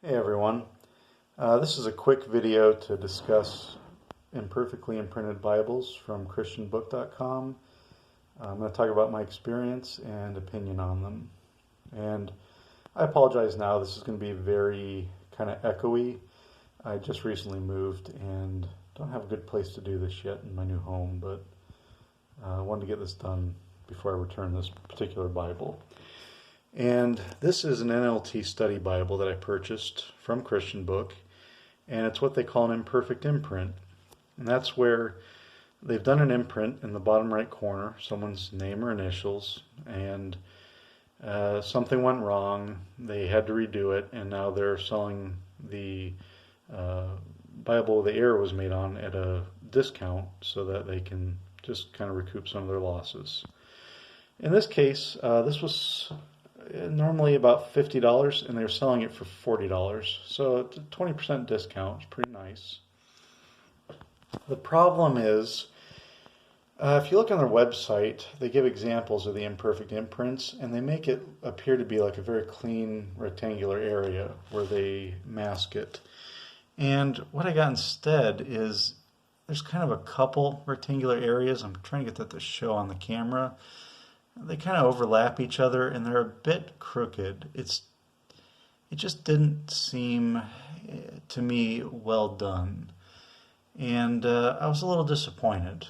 Hey everyone, this is a quick video to discuss Imperfectly Imprinted Bibles from christianbook.com. I'm going to talk about my experience and opinion on them. And I apologize now, this is going to be very kind of echoey. I just recently moved and don't have a good place to do this yet in my new home, but I wanted to get this done before I return this particular Bible. And this is an NLT study Bible that I purchased from Christian Book, and it's what they call an imperfect imprint. And that's where they've done an imprint in the bottom right corner, someone's name or initials, and something went wrong. They had to redo it, and now they're selling the Bible the error was made on at a discount so that they can just kind of recoup some of their losses. In this case, this was normally about $50 and they were selling it for $40. So it's a 20% discount. It's pretty nice. The problem is, if you look on their website, they give examples of the imperfect imprints and they make it appear to be like a very clean rectangular area where they mask it. And what I got instead is there's kind of a couple rectangular areas. I'm trying to get that to show on the camera. They kind of overlap each other and they're a bit crooked. It just didn't seem to me well done. And I was a little disappointed.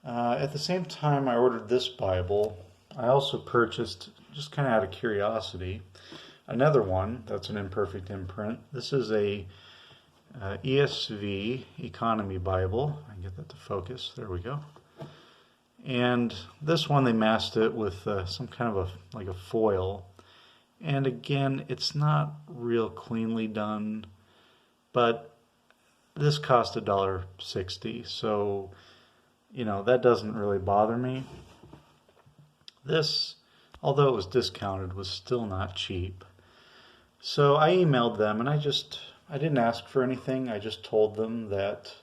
At the same time I ordered this Bible, I also purchased, just kind of out of curiosity, another one that's an imperfect imprint. This is a ESV Economy Bible. I can get that to focus. There we go. And this one they masked it with some kind of like a foil. And again, it's not real cleanly done, but this cost $1.60. So, that doesn't really bother me. This, although it was discounted, was still not cheap. So I emailed them and I didn't ask for anything. I just told them that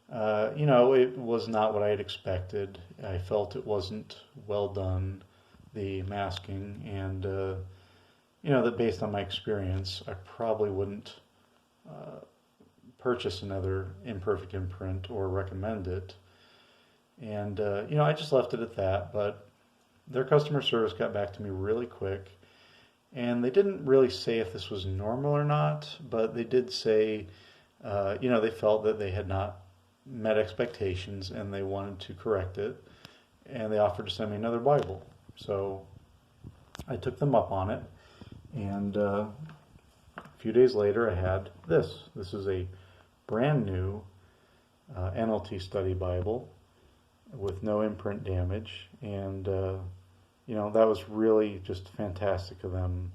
it was not what I had expected. I felt it wasn't well done, the masking, and, that based on my experience, I probably wouldn't purchase another imperfect imprint or recommend it. And, I just left it at that, but their customer service got back to me really quick. And they didn't really say if this was normal or not, but they did say, they felt that they had not met expectations and they wanted to correct it, and they offered to send me another Bible. So I took them up on it, and a few days later I had this. This is a brand new NLT study Bible with no imprint damage, and that was really just fantastic of them.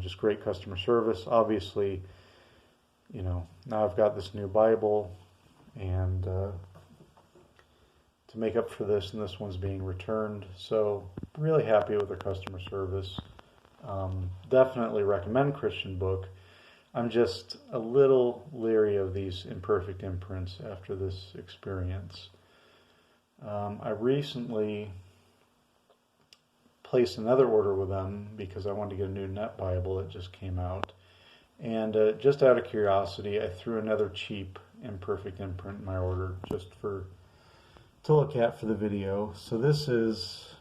Just great customer service. Obviously, now I've got this new Bible, and to make up for this, and this one's being returned, so really happy with their customer service. Definitely recommend Christian Book. I'm just a little leery of these imperfect imprints after this experience. I recently placed another order with them because I wanted to get a new Net Bible that just came out, and just out of curiosity I threw another cheap imperfect imprint in my order just to look at for the video. So this is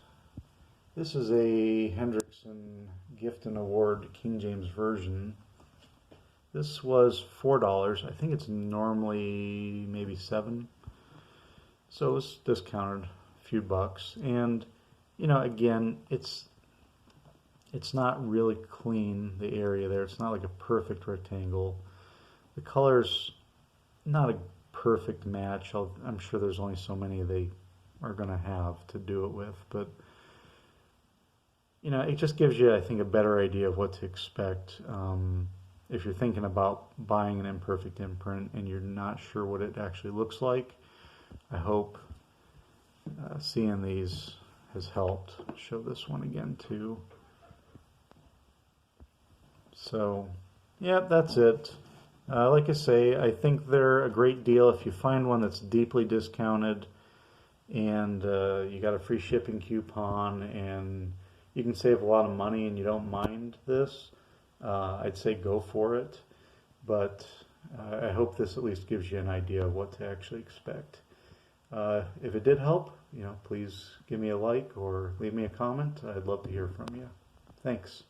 a Hendrickson Gift and Award King James Version. This was $4. I think it's normally maybe $7, so it was discounted a few bucks. And again, it's not really clean, the area there. It's not like a perfect rectangle. The color's not a perfect match. I'm sure there's only so many they are going to have to do it with, but it just gives you, I think, a better idea of what to expect if you're thinking about buying an imperfect imprint and you're not sure what it actually looks like. I hope seeing these has helped. Show this one again too. So yeah, that's it. Like I say, I think they're a great deal if you find one that's deeply discounted and you got a free shipping coupon and you can save a lot of money and you don't mind this. I'd say go for it, but I hope this at least gives you an idea of what to actually expect. If it did help, please give me a like or leave me a comment. I'd love to hear from you. Thanks.